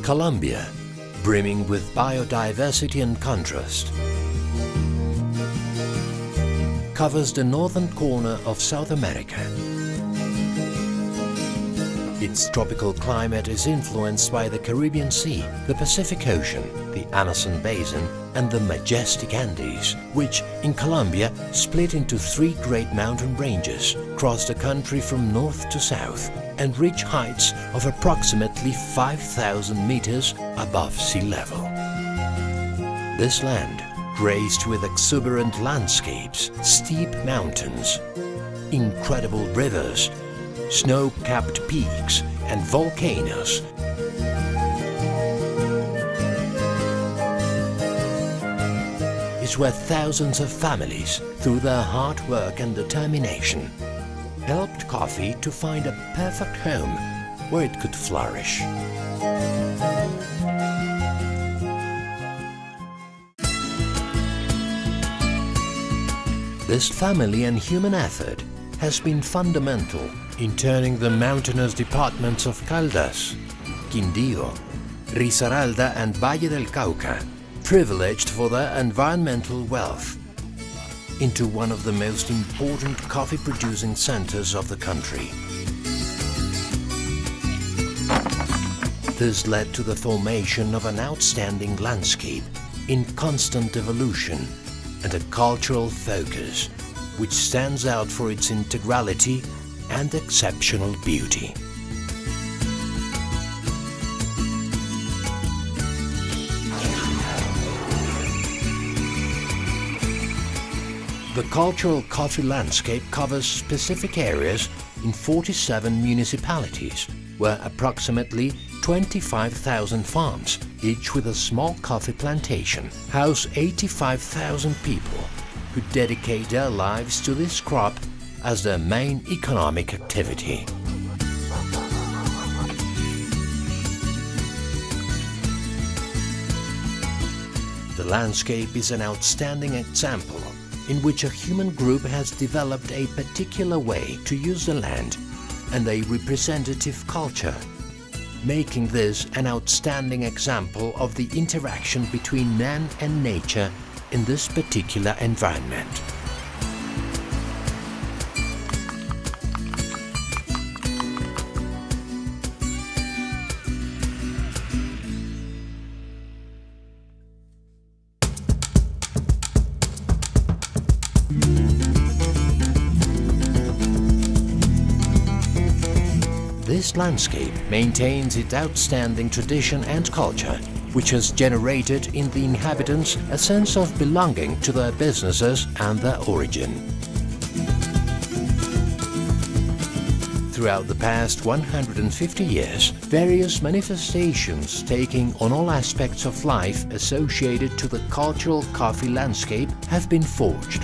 Colombia, brimming with biodiversity and contrast, covers the northern corner of South America. Its tropical climate is influenced by the Caribbean Sea, the Pacific Ocean, the Amazon Basin, and the majestic Andes, which, in Colombia, split into three great mountain ranges, cross the country from north to south, and reach heights of approximately 5,000 meters above sea level. This land, graced with exuberant landscapes, steep mountains, incredible rivers, snow-capped peaks, and volcanoes, is where thousands of families, through their hard work and determination, helped coffee to find a perfect home where it could flourish. This family and human effort has been fundamental in turning the mountainous departments of Caldas, Quindío, Risaralda and Valle del Cauca, privileged for their environmental wealth, into one of the most important coffee-producing centers of the country. This led to the formation of an outstanding landscape in constant evolution and a cultural focus which stands out for its integrality and exceptional beauty. The cultural coffee landscape covers specific areas in 47 municipalities, where approximately 25,000 farms, each with a small coffee plantation, house 85,000 people who dedicate their lives to this crop as their main economic activity. The landscape is an outstanding example in which a human group has developed a particular way to use the land and a representative culture, making this an outstanding example of the interaction between man and nature in this particular environment. This landscape maintains its outstanding tradition and culture, which has generated in the inhabitants a sense of belonging to their businesses and their origin. Throughout the past 150 years, various manifestations taking on all aspects of life associated to the cultural coffee landscape have been forged.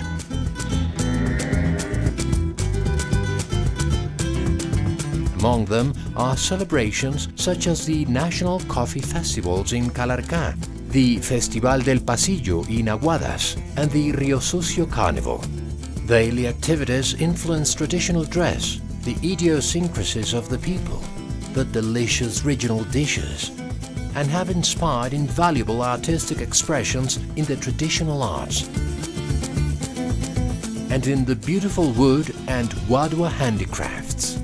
Among them are celebrations such as the National Coffee Festivals in Calarcá, the Festival del Pasillo in Aguadas, and the Rio Sucio Carnival. Daily activities influence traditional dress, the idiosyncrasies of the people, the delicious regional dishes, and have inspired invaluable artistic expressions in the traditional arts and in the beautiful wood and Wadua handicrafts.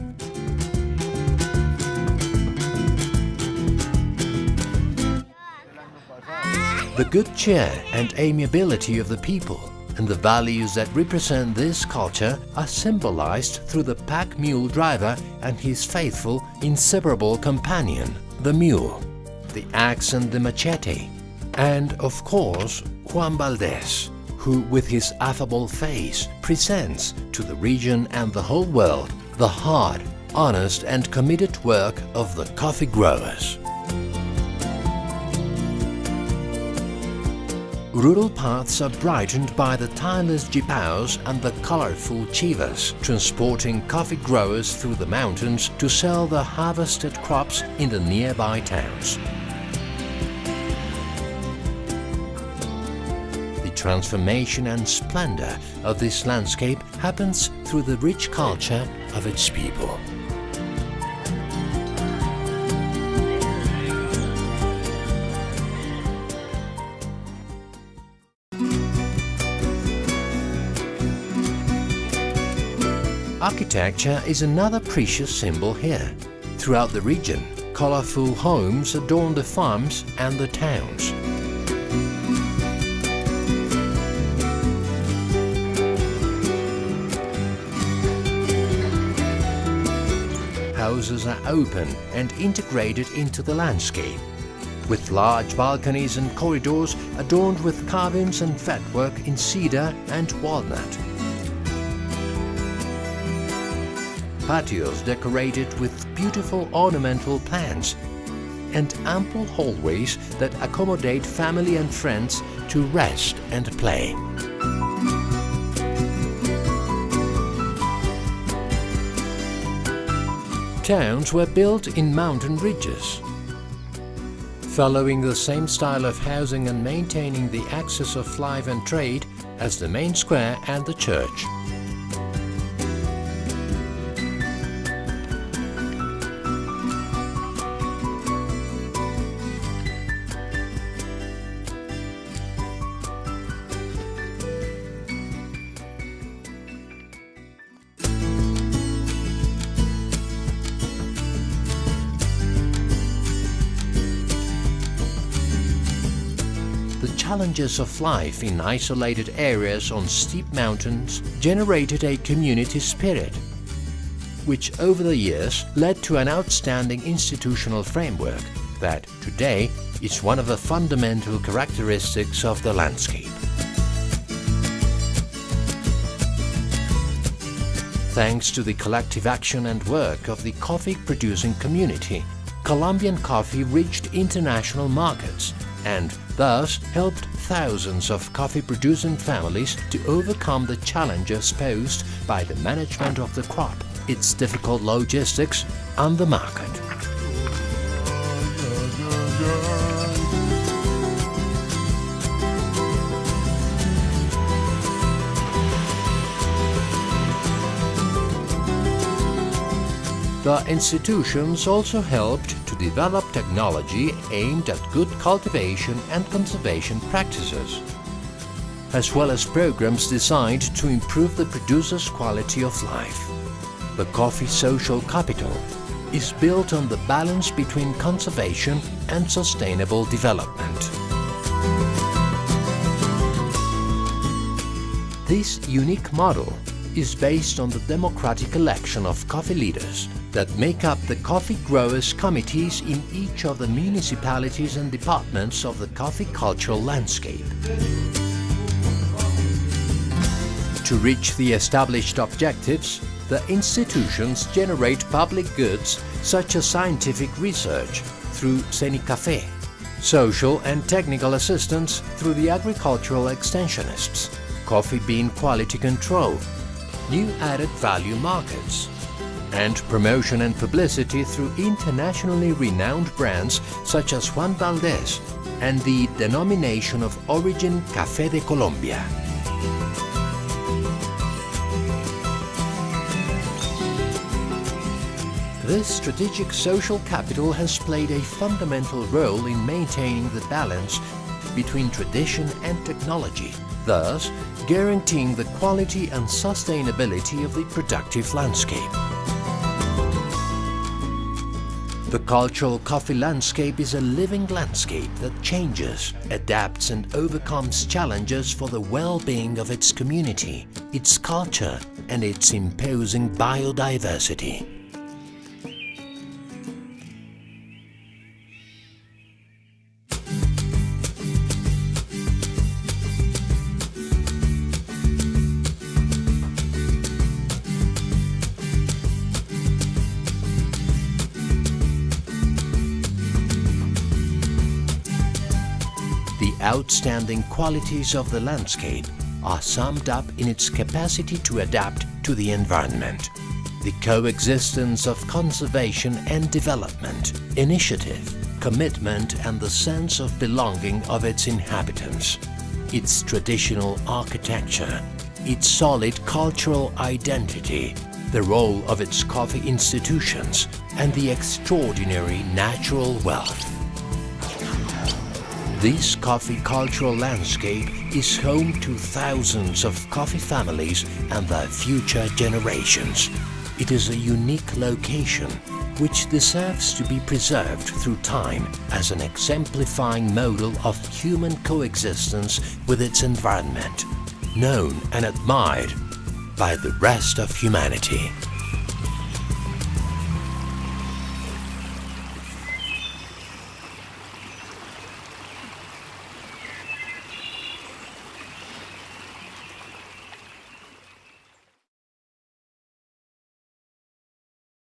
The good cheer and amiability of the people and the values that represent this culture are symbolized through the pack mule driver and his faithful, inseparable companion, the mule, the axe and the machete, and, of course, Juan Valdez, who, with his affable face, presents to the region and the whole world the hard, honest and committed work of the coffee growers. Rural paths are brightened by the tireless jipaos and the colorful chivas, transporting coffee growers through the mountains to sell their harvested crops in the nearby towns. The transformation and splendor of this landscape happens through the rich culture of its people. architecture is another precious symbol here. Throughout the region, colorful homes adorn the farms and the towns. Houses are open and integrated into the landscape, with large balconies and corridors adorned with carvings and fretwork in cedar and walnut. Patios decorated with beautiful ornamental plants, and ample hallways that accommodate family and friends to rest and play. Towns were built in mountain ridges, following the same style of housing and maintaining the axis of life and trade as the main square and the church. The challenges of life in isolated areas on steep mountains generated a community spirit, which over the years led to an outstanding institutional framework that today is one of the fundamental characteristics of the landscape. Thanks to the collective action and work of the coffee-producing community, Colombian coffee reached international markets and thus helped thousands of coffee-producing families to overcome the challenges posed by the management of the crop, its difficult logistics, and the market. The institutions also helped to develop technology aimed at good cultivation and conservation practices, as well as programs designed to improve the producer's quality of life. The coffee social capital is built on the balance between conservation and sustainable development. This unique model is based on the democratic election of coffee leaders that make up the coffee growers' committees in each of the municipalities and departments of the coffee cultural landscape. To reach the established objectives, the institutions generate public goods such as scientific research through CENICAFE, social and technical assistance through the agricultural extensionists, coffee bean quality control, new added value markets, and promotion and publicity through internationally renowned brands such as Juan Valdez and the denomination of origin Café de Colombia. This strategic social capital has played a fundamental role in maintaining the balance between tradition and technology, thus guaranteeing the quality and sustainability of the productive landscape. The cultural coffee landscape is a living landscape that changes, adapts and overcomes challenges for the well-being of its community, its culture and its imposing biodiversity. The outstanding qualities of the landscape are summed up in its capacity to adapt to the environment, the coexistence of conservation and development, initiative, commitment and the sense of belonging of its inhabitants, its traditional architecture, its solid cultural identity, the role of its coffee institutions, and the extraordinary natural wealth. This coffee cultural landscape is home to thousands of coffee families and their future generations. It is a unique location which deserves to be preserved through time as an exemplifying model of human coexistence with its environment, known and admired by the rest of humanity.